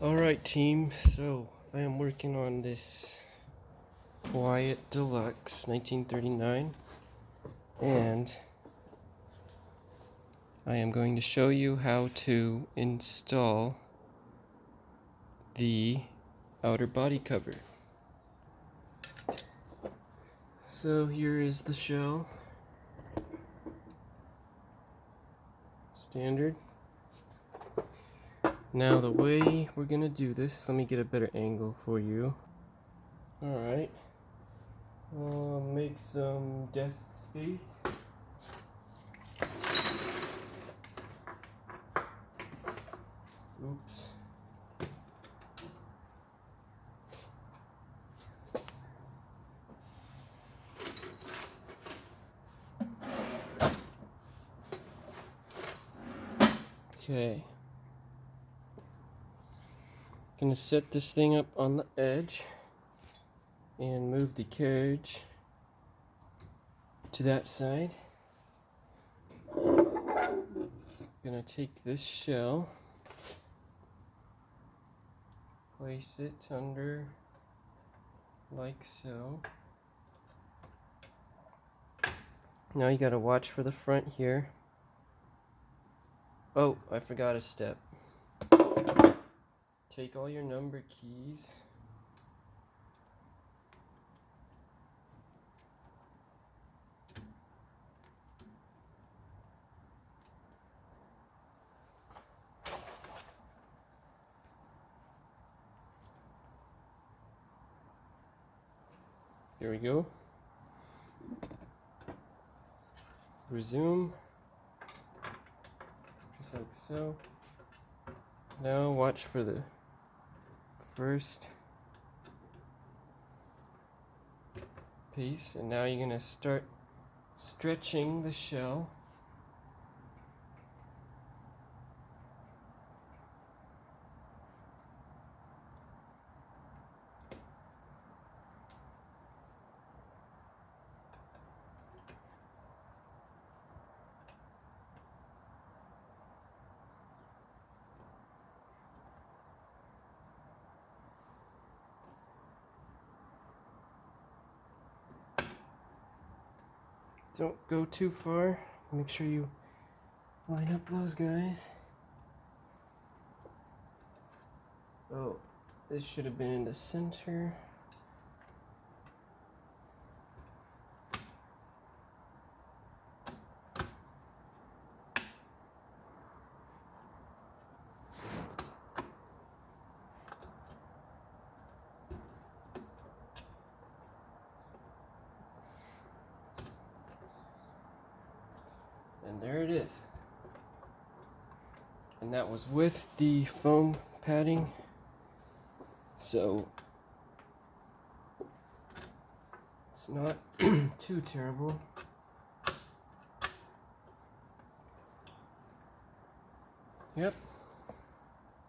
Alright team, so I am working on this Quiet Deluxe 1939 and I am going to show you how to install the outer body cover. So here is the shell, standard. Now the way we're gonna do this, let me get a better angle for you. Alright, make some desk space. Oops. Okay. Gonna set this thing up on the edge and move the carriage to that side. Gonna take this shell, place it under like so. Now you gotta watch for the front here. Oh, I forgot a step. Take all your number keys. Here we go. Resume. Just like so. Now watch for the first piece, and now you're going to start stretching the shell. Don't go too far. Make sure you line up those guys. Oh, this should have been in the center. And there it is. And that was with the foam padding. So it's not too terrible. Yep.